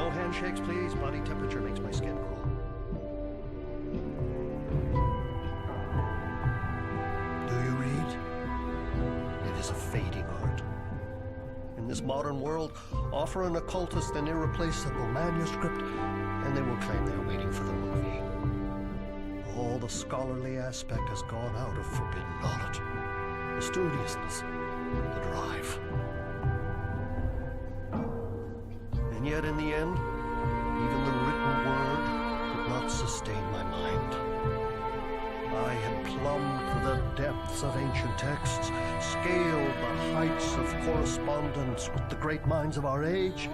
No handshakes, please. Body temperature makes my skin crawl. Do you read? It is a fading art. In this modern world, offer an occultist an irreplaceable manuscript, and they will claim they're waiting for the movie. All the scholarly aspect has gone out of forbidden knowledge. The studiousness, the drive. And yet in the end, even the written word could not sustain my mind. I had plumbed the depths of ancient texts, scaled the heights of correspondence with the great minds of our age,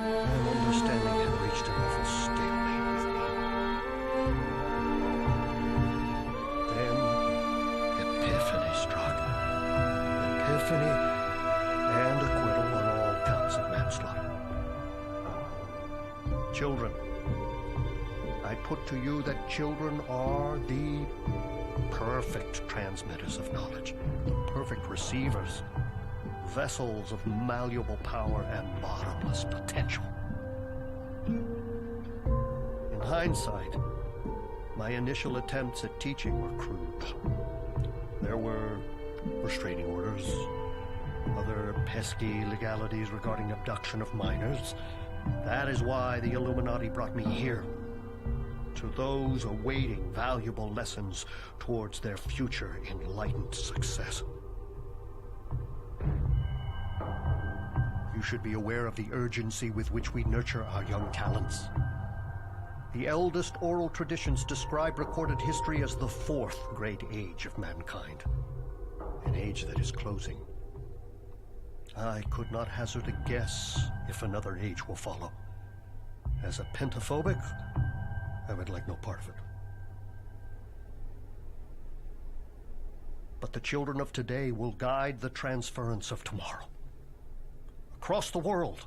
and understanding had reached an awful stalemate with me. Then epiphany struck. Epiphany and acquittal on all counts of manslaughter. Children. I put to you that children are the perfect transmitters of knowledge, the perfect receivers, vessels of malleable power and bottomless potential. In hindsight, my initial attempts at teaching were crude. There were restraining orders, other pesky legalities regarding abduction of minors. That is why the Illuminati brought me here. To those awaiting valuable lessons towards their future enlightened success. You should be aware of the urgency with which we nurture our young talents. The eldest oral traditions describe recorded history as the fourth great age of mankind, an age that is closing. I could not hazard a guess if another age will follow. As a pentaphobic, I would like no part of it. But the children of today will guide the transference of tomorrow. Across the world,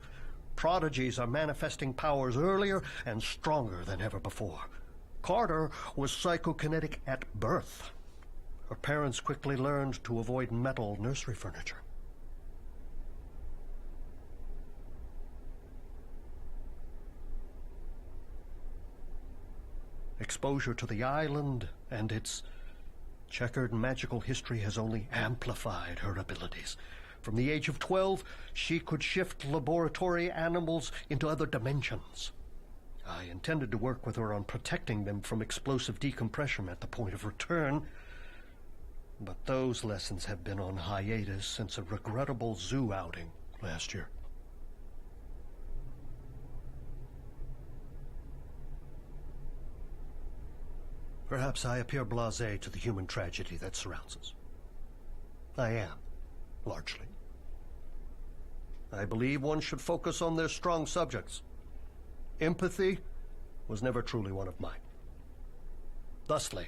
prodigies are manifesting powers earlier and stronger than ever before. Carter was psychokinetic at birth. Her parents quickly learned to avoid metal nursery furniture. Exposure to the island and its checkered magical history has only amplified her abilities. From the age of 12, she could shift laboratory animals into other dimensions. I intended to work with her on protecting them from explosive decompression at the point of return, but those lessons have been on hiatus since a regrettable zoo outing last year. Perhaps I appear blasé to the human tragedy that surrounds us. I am, largely. I believe one should focus on their strong subjects. Empathy was never truly one of mine. Thusly,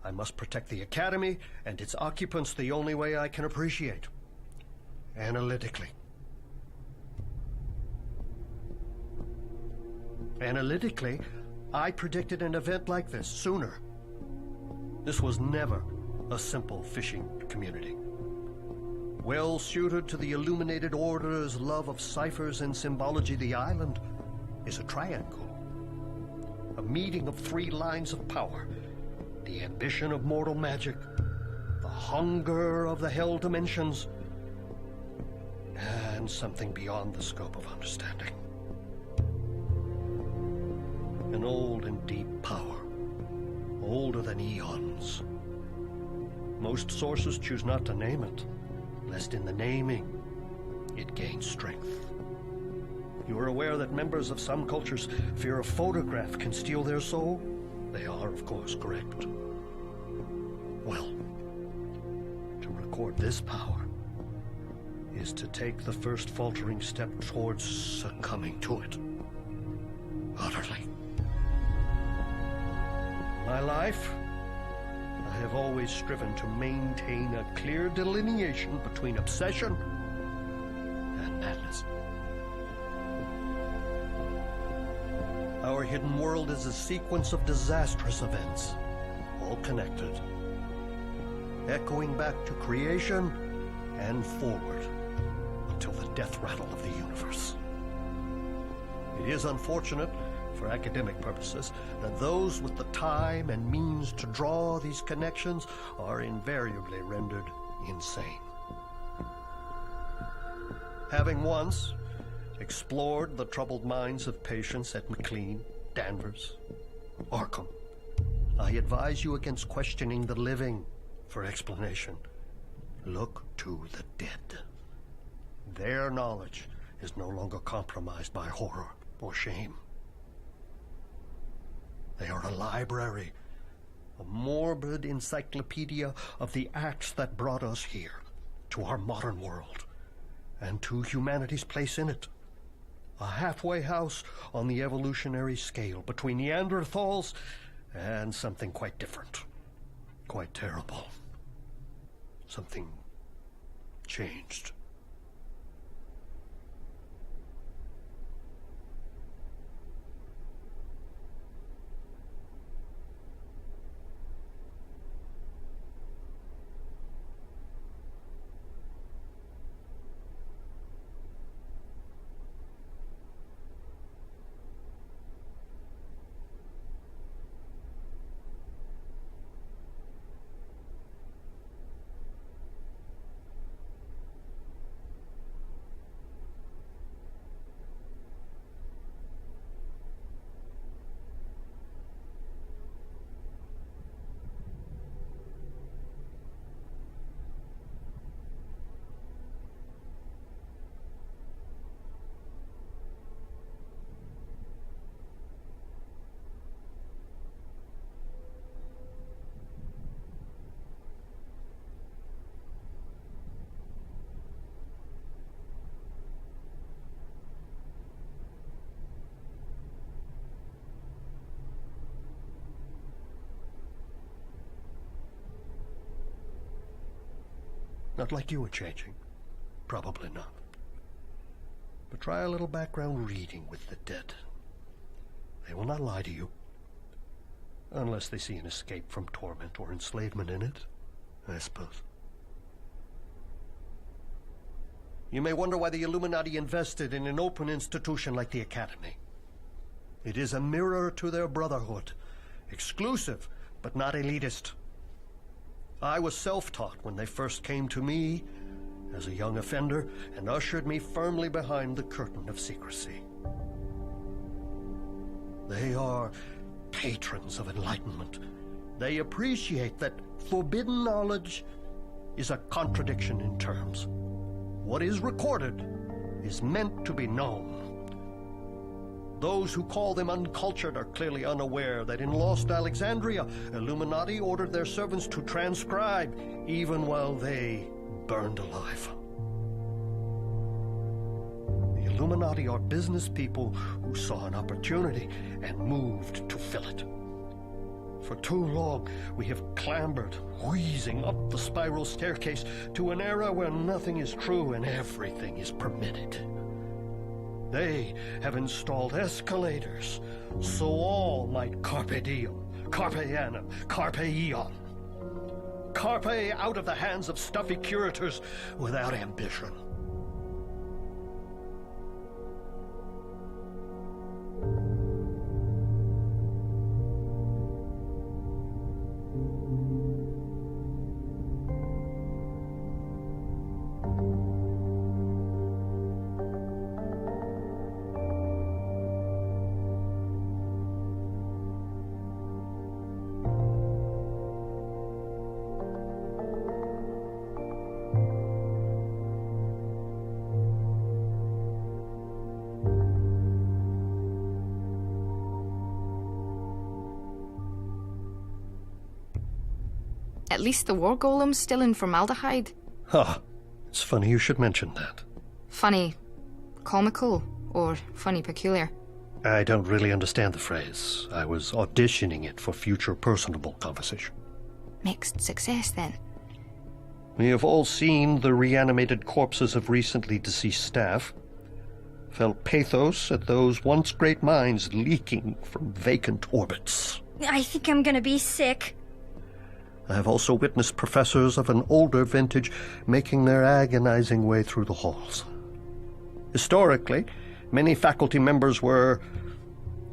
I must protect the Academy and its occupants the only way I can appreciate. Analytically. Analytically, I predicted an event like this sooner. This was never a simple fishing community. Well suited to the Illuminated Order's love of ciphers and symbology, the island is a triangle. A meeting of three lines of power. The ambition of mortal magic, the hunger of the hell dimensions, and something beyond the scope of understanding. An old and deep power, older than eons. Most sources choose not to name it, lest in the naming, it gains strength. You are aware that members of some cultures fear a photograph can steal their soul? They are, of course, correct. Well, to record this power is to take the first faltering step towards succumbing to it. Utterly. My life, I have always striven to maintain a clear delineation between obsession and madness. Our hidden world is a sequence of disastrous events, all connected, echoing back to creation and forward until the death rattle of the universe. It is unfortunate, for academic purposes, that those with the time and means to draw these connections are invariably rendered insane. Having once explored the troubled minds of patients at McLean, Danvers, Arkham, I advise you against questioning the living for explanation. Look to the dead. Their knowledge is no longer compromised by horror or shame. They are a library, a morbid encyclopedia of the acts that brought us here, to our modern world, and to humanity's place in it. A halfway house on the evolutionary scale between Neanderthals and something quite different, quite terrible. Something changed. Not like you were changing. Probably not. But try a little background reading with the dead. They will not lie to you. Unless they see an escape from torment or enslavement in it, I suppose. You may wonder why the Illuminati invested in an open institution like the Academy. It is a mirror to their brotherhood. Exclusive, but not elitist. I was self-taught when they first came to me as a young offender and ushered me firmly behind the curtain of secrecy. They are patrons of enlightenment. They appreciate that forbidden knowledge is a contradiction in terms. What is recorded is meant to be known. Those who call them uncultured are clearly unaware that in Lost Alexandria, Illuminati ordered their servants to transcribe, even while they burned alive. The Illuminati are business people who saw an opportunity and moved to fill it. For too long, we have clambered, wheezing up the spiral staircase to an era where nothing is true and everything is permitted. They have installed escalators, so all might carpe diem, carpe annum, carpe eon. Carpe out of the hands of stuffy curators without ambition. At least the war golem's still in formaldehyde. Ah, it's funny you should mention that. Funny comical or funny peculiar? I don't really understand the phrase. I was auditioning it for future personable conversation. Mixed success, then. We have all seen the reanimated corpses of recently deceased staff, felt pathos at those once great minds leaking from vacant orbits. I think I'm gonna be sick. I have also witnessed professors of an older vintage making their agonizing way through the halls. Historically, Many faculty members were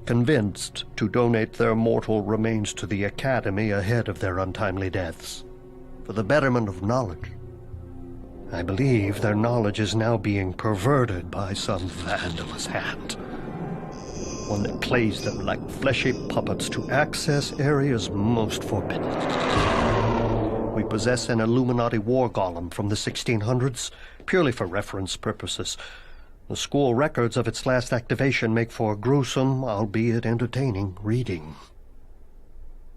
convinced to donate their mortal remains to the Academy ahead of their untimely deaths, for the betterment of knowledge. I believe their knowledge is now being perverted by some vandalous hand, one that plays them like fleshy puppets to access areas most forbidden. We possess an Illuminati war golem from the 1600s, purely for reference purposes. The school records of its last activation make for gruesome, albeit entertaining, reading.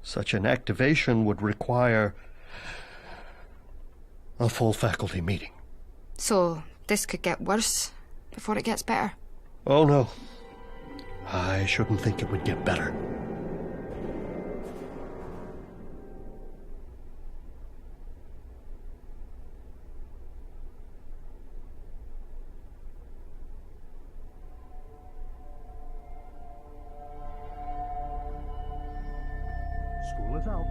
Such an activation would require a full faculty meeting. So, this could get worse before it gets better? Oh, no. I shouldn't think it would get better. School is out.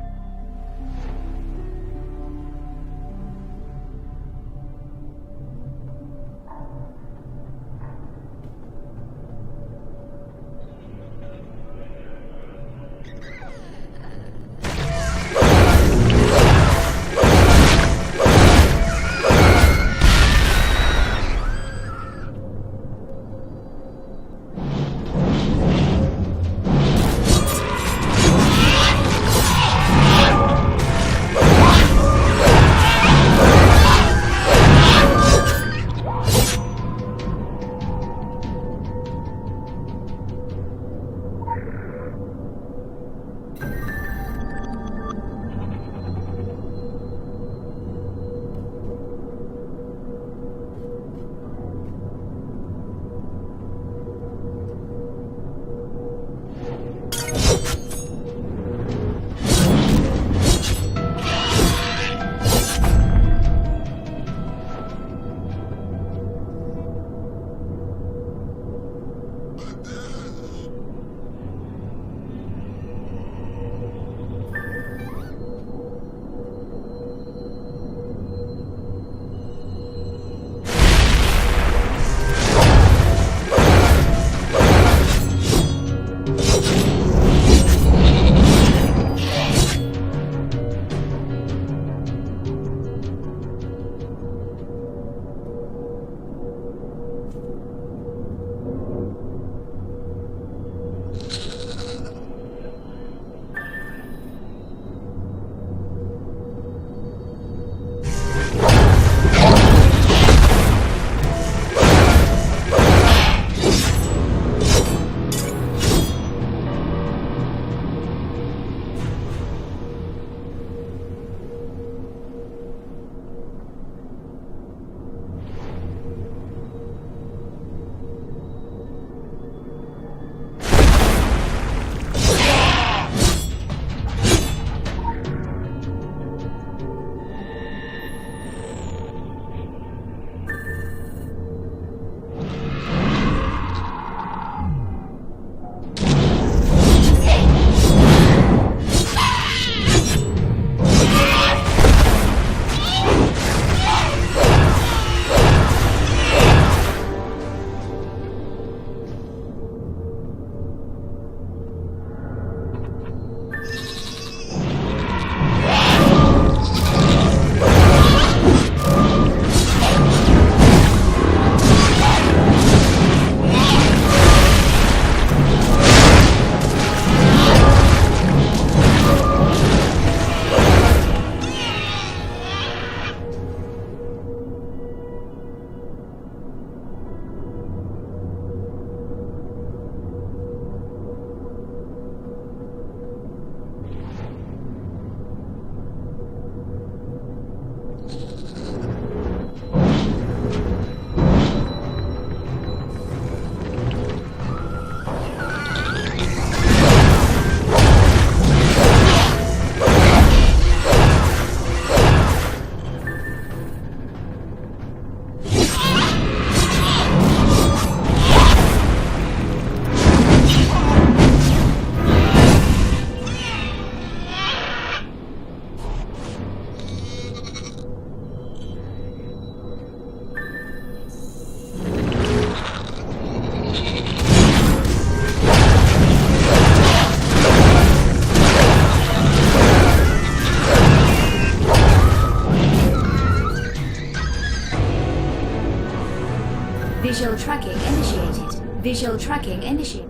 Visual tracking initiated. Visual tracking initiated.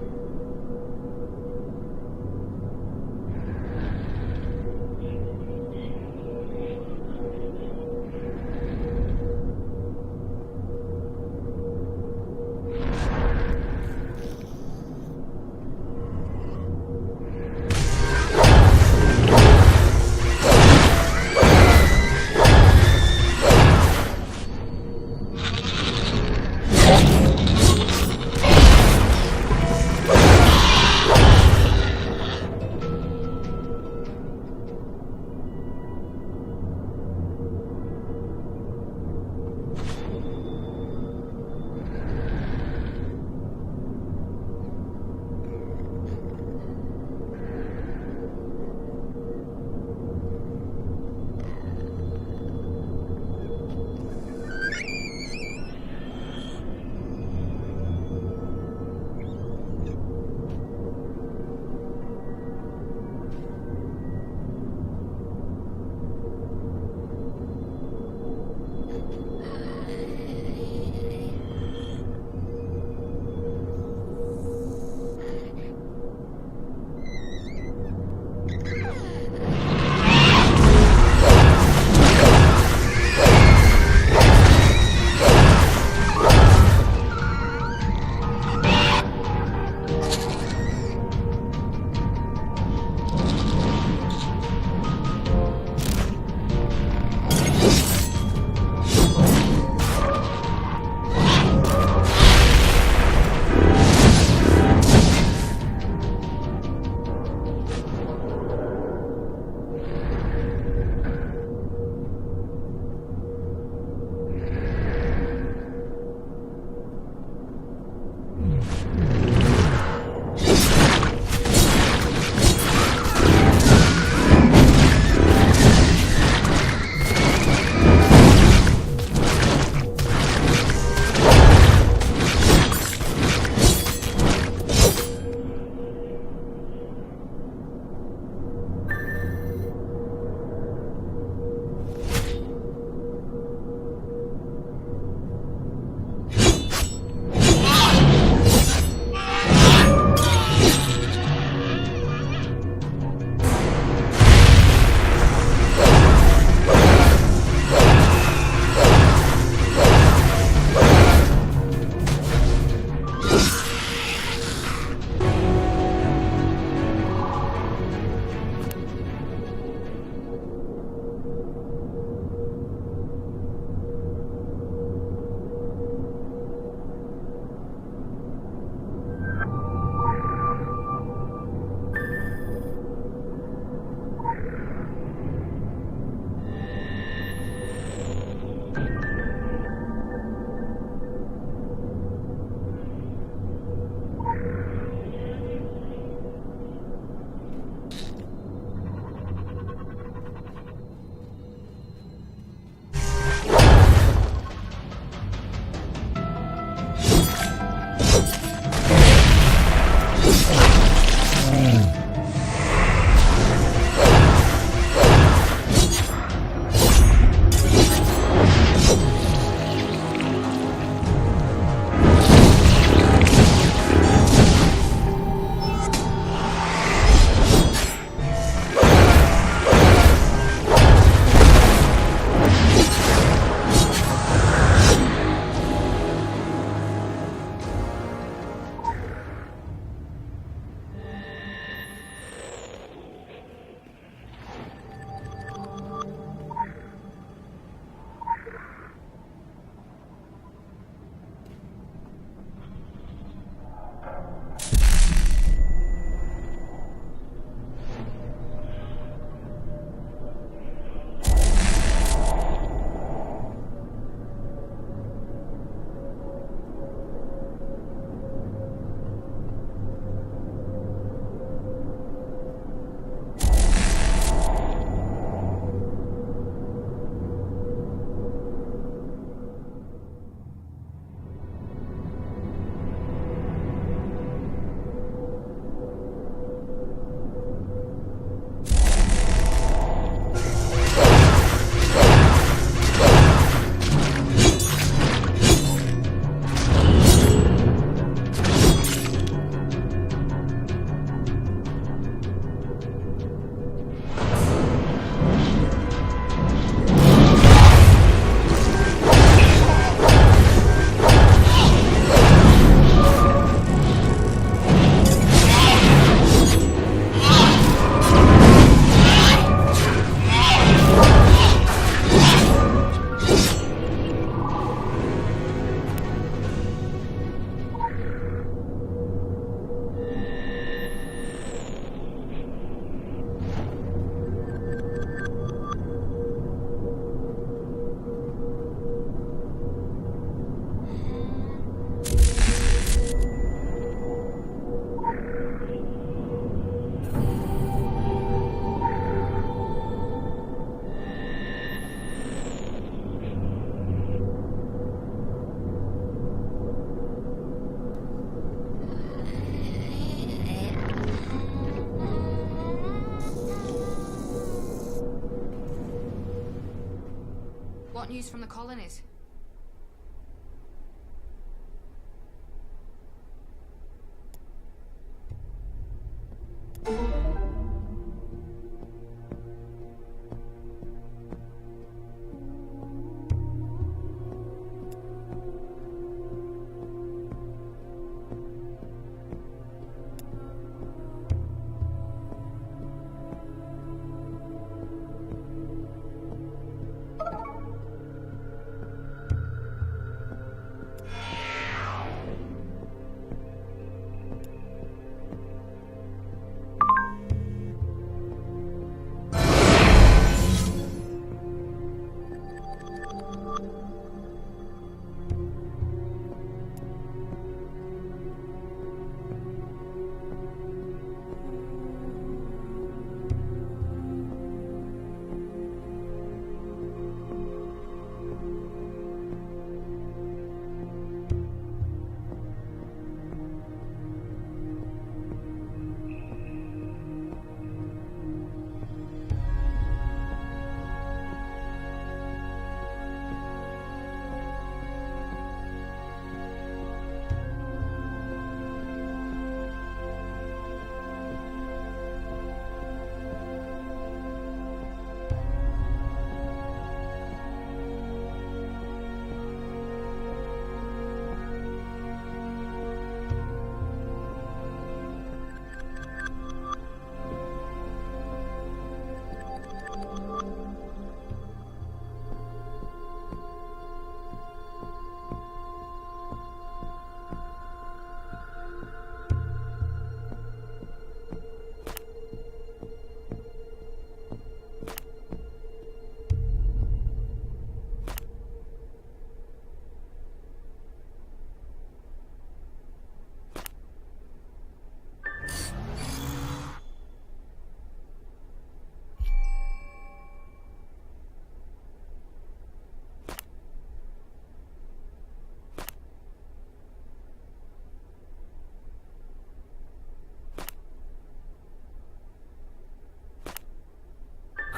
news from the colonies?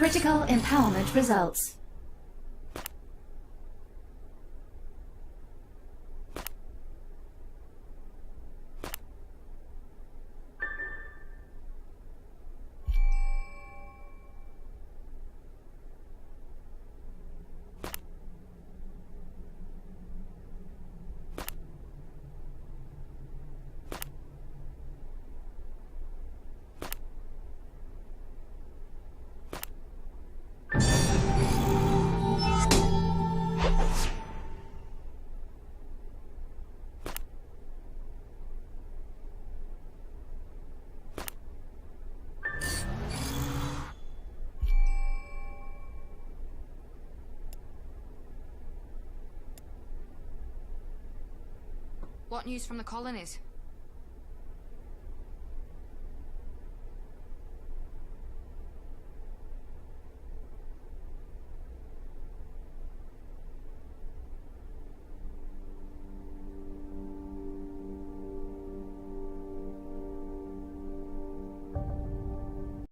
Critical empowerment results. What news from the colonies?